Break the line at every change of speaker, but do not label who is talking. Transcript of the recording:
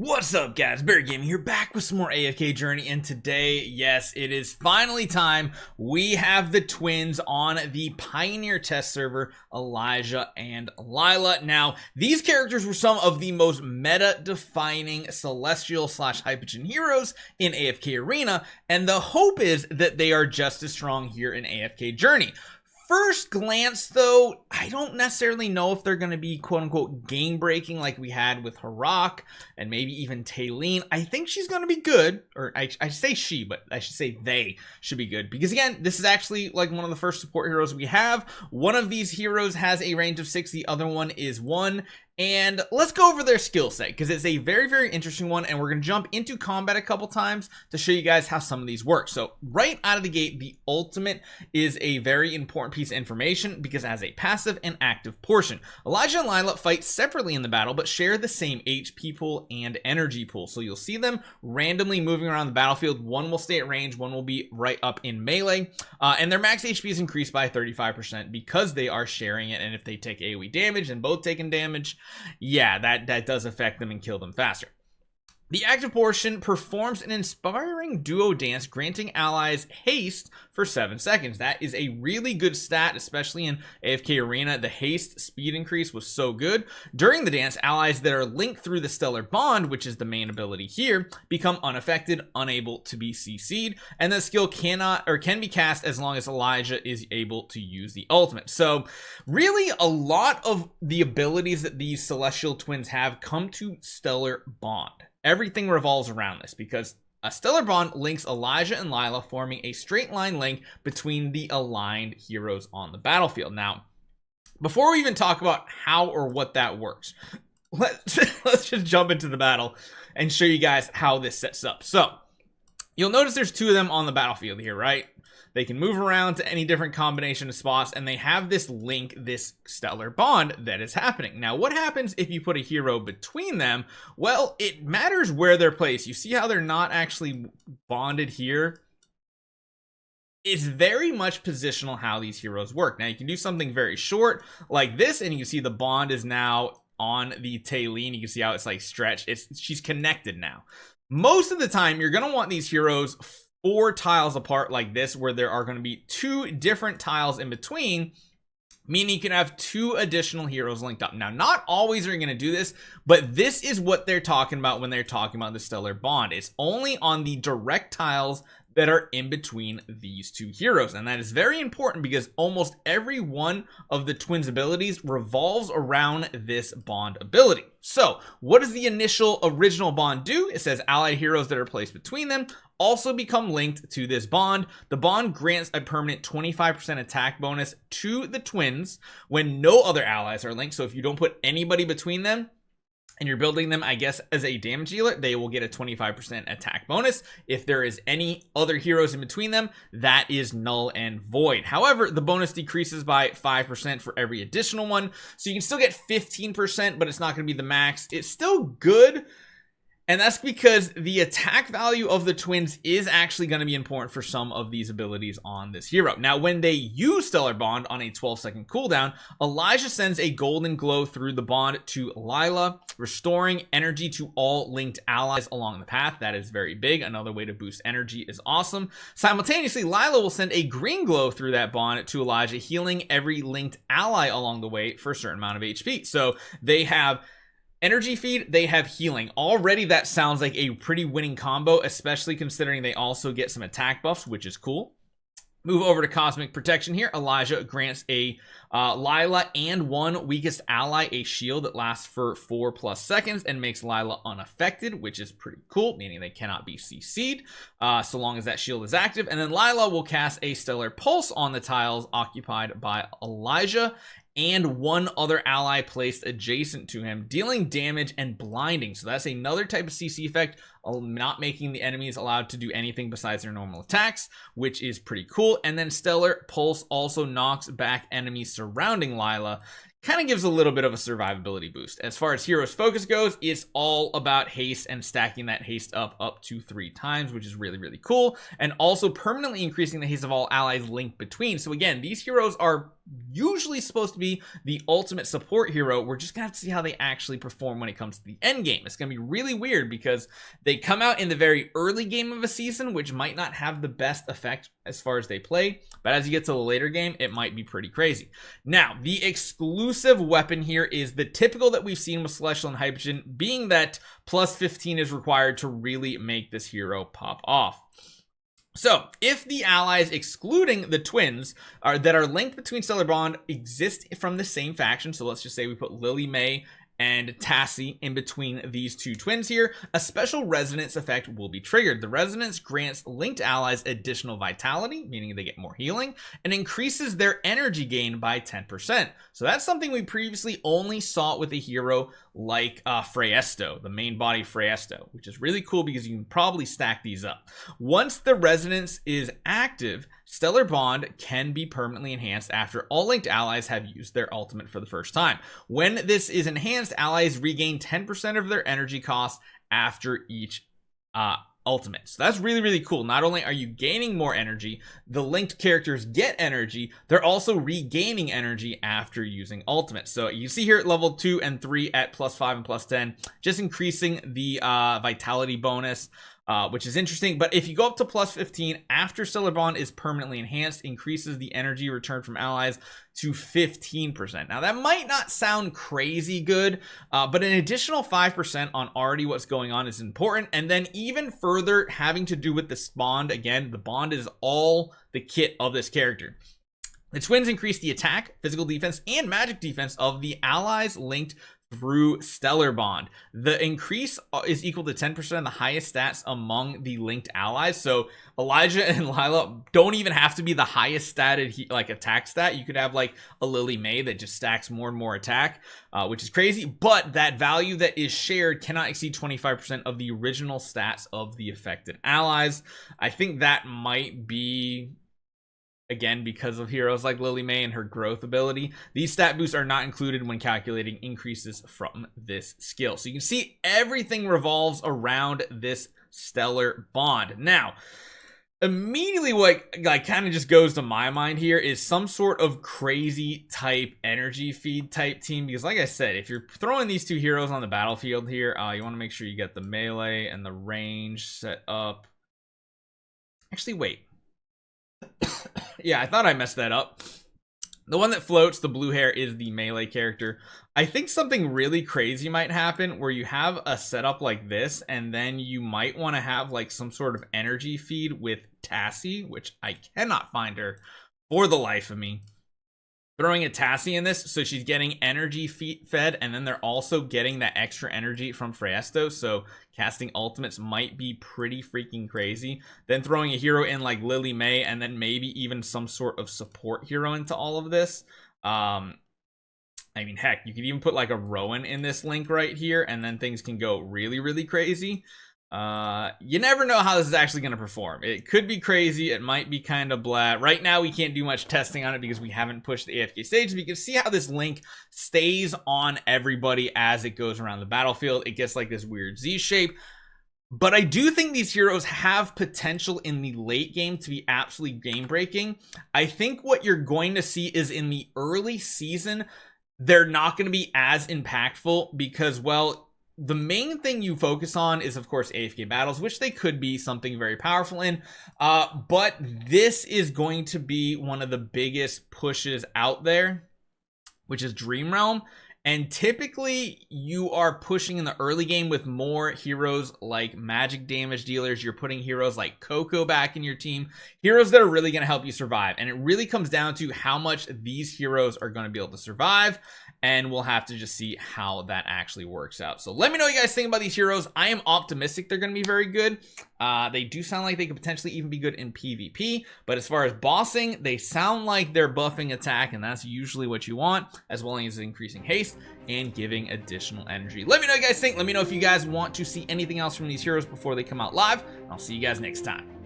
What's up, guys? Barry Gaming here, back with some more AFK Journey, and today, yes, it is finally time. We have the twins on the Pioneer test server, Elijah and Lialah. Now, these characters were some of the most meta-defining Celestial / Hypogean heroes in AFK Arena, and the hope is that they are just as strong here in AFK Journey. First glance, though, I don't necessarily know if they're going to be quote-unquote game-breaking like we had with Harak and maybe even Taylene. I think she's going to be good, or I say she, but I should say they should be good. Because again, this is actually like one of the first support heroes we have. One of these heroes has a range of 6, the other one is 1. And let's go over their skill set because it's a very, very interesting one, and we're going to jump into combat a couple times to show you guys how some of these work. So right out of the gate, the ultimate is a very important piece of information because it has a passive and active portion. Elijah and Lialah fight separately in the battle but share the same HP pool and energy pool. So you'll see them randomly moving around the battlefield. One will stay at range, one will be right up in melee, and their max HP is increased by 35% because they are sharing it. And if they take AoE damage and both taking damage, yeah, that does affect them and kill them faster. The active portion performs an inspiring duo dance, granting allies haste for 7 seconds. That is a really good stat, especially in AFK Arena. The haste speed increase was so good. During the dance, allies that are linked through the stellar bond, which is the main ability here, become unaffected, unable to be CC'd, and the skill can be cast as long as Elijah is able to use the ultimate. So really, a lot of the abilities that these celestial twins have come to stellar bond. Everything revolves around this because a stellar bond links Elijah and Lialah, forming a straight line link between the aligned heroes on the battlefield. Now, before we even talk about how or what that works, let's just jump into the battle and show you guys how this sets up. So you'll notice there's 2 of them on the battlefield here, right? They can move around to any different combination of spots, and they have this link, this stellar bond that is happening. Now, what happens if you put a hero between them? Well, it matters where they're placed. You see how they're not actually bonded here? It's very much positional how these heroes work. Now, you can do something very short like this, and you can see the bond is now on the Taylene. You can see how it's like stretched. She's connected now. Most of the time, you're going to want these heroes 4 tiles apart like this, where there are going to be 2 different tiles in between, meaning you can have 2 additional heroes linked up. Now, not always are you going to do this, but this is what they're talking about when they're talking about the stellar bond. It's only on the direct tiles that are in between these 2 heroes, and that is very important because almost every one of the twins' abilities revolves around this bond ability. So what does the initial original bond do? It says allied heroes that are placed between them also become linked to this bond. The bond grants a permanent 25% attack bonus to the twins when no other allies are linked. So if you don't put anybody between them and you're building them, I guess, as a damage dealer, they will get a 25% attack bonus. If there is any other heroes in between them, that is null and void. However, the bonus decreases by 5% for every additional one. So you can still get 15%, but it's not going to be the max. It's still good. And that's because the attack value of the twins is actually going to be important for some of these abilities on this hero. Now, when they use Stellar Bond on a 12-second cooldown, Elijah sends a golden glow through the bond to Lialah, restoring energy to all linked allies along the path. That is very big. Another way to boost energy is awesome. Simultaneously, Lialah will send a green glow through that bond to Elijah, healing every linked ally along the way for a certain amount of HP. So they have energy feed, they have healing. Already that sounds like a pretty winning combo, especially considering they also get some attack buffs, which is cool. Move over to Cosmic Protection here. Elijah grants a Lialah and one weakest ally a shield that lasts for 4+ seconds and makes Lialah unaffected, which is pretty cool, meaning they cannot be CC'd so long as that shield is active. And then Lialah will cast a Stellar Pulse on the tiles occupied by Elijah and one other ally placed adjacent to him, dealing damage and blinding. So that's another type of CC effect, not making the enemies allowed to do anything besides their normal attacks, which is pretty cool. And then Stellar Pulse also knocks back enemies surrounding Lialah. Kind of gives a little bit of a survivability boost. As far as Hero's Focus goes, it's all about haste and stacking that haste up to 3 times, which is really, really cool. And also permanently increasing the haste of all allies linked between. So again, these heroes are usually supposed to be the ultimate support hero. We're just gonna have to see how they actually perform when it comes to the end game. It's gonna be really weird because they come out in the very early game of a season, which might not have the best effect as far as they play, but as you get to the later game, it might be pretty crazy. Now, the exclusive weapon here is the typical that we've seen with Celestial and Hypogen, being that plus 15 is required to really make this hero pop off. So, if the allies, excluding the twins, that are linked between Stellar Bond exist from the same faction, so let's just say we put Lily May and Tassie in between these two twins here, a special resonance effect will be triggered. The resonance grants linked allies additional vitality, meaning they get more healing, and increases their energy gain by 10%. So that's something we previously only saw with a hero like Freyesto, the main body Freyesto, which is really cool because you can probably stack these up. Once the resonance is active, Stellar Bond can be permanently enhanced after all linked allies have used their ultimate for the first time. When this is enhanced, allies regain 10% of their energy cost after each ultimate. So that's really, really cool. Not only are you gaining more energy, the linked characters get energy, they're also regaining energy after using ultimate. So you see here at level 2 and 3 at plus 5 and plus 10, just increasing the vitality bonus, which is interesting. But if you go up to plus 15 after Stellar Bond is permanently enhanced, increases the energy returned from allies to 15%. Now that might not sound crazy good, but an additional 5% on already what's going on is important. And then even further, having to do with this bond, again, the bond is all the kit of this character. The twins increase the attack, physical defense, and magic defense of the allies linked through Stellar Bond. The increase is equal to 10% of the highest stats among the linked allies. So Elijah and Lialah don't even have to be the highest statted like attack stat. You could have like a Lily May that just stacks more and more attack, which is crazy. But that value that is shared cannot exceed 25% of the original stats of the affected allies. I think that might be, again, because of heroes like Lily May and her growth ability. These stat boosts are not included when calculating increases from this skill. So you can see everything revolves around this Stellar Bond. Now, immediately what like kind of just goes to my mind here is some sort of crazy type energy feed type team, because like I said, if you're throwing these two heroes on the battlefield here, you want to make sure you get the melee and the range set up. Actually, wait. Yeah, I thought I messed that up. The one that floats, the blue hair, is the melee character. I think something really crazy might happen where you have a setup like this, and then you might want to have like some sort of energy feed with Tassie, which I cannot find her for the life of me. Throwing a Tassie in this, so she's getting energy fed, and then they're also getting that extra energy from Freyesto, so casting ultimates might be pretty freaking crazy. Then throwing a hero in like Lily May, and then maybe even some sort of support hero into all of this. I mean, heck, you could even put like a Rowan in this link right here, and then things can go really, really crazy. You never know how this is actually going to perform. It could be crazy, it might be kind of blah. Right now we can't do much testing on it because we haven't pushed the AFK stage, but you can see how this link stays on everybody as it goes around the battlefield. It gets like this weird Z shape, but I do think these heroes have potential in the late game to be absolutely game breaking. I think what you're going to see is in the early season they're not going to be as impactful because, well, the main thing you focus on is, of course, AFK battles, which they could be something very powerful in. But this is going to be one of the biggest pushes out there, which is Dream Realm. And typically you are pushing in the early game with more heroes like magic damage dealers. You're putting heroes like Coco back in your team, heroes that are really going to help you survive. And it really comes down to how much these heroes are going to be able to survive. And we'll have to just see how that actually works out. So let me know what you guys think about these heroes. I am optimistic they're going to be very good. They do sound like they could potentially even be good in PvP. But as far as bossing, they sound like they're buffing attack, and that's usually what you want, as well as increasing haste and giving additional energy. Let me know what you guys think. Let me know if you guys want to see anything else from these heroes before they come out live. I'll see you guys next time.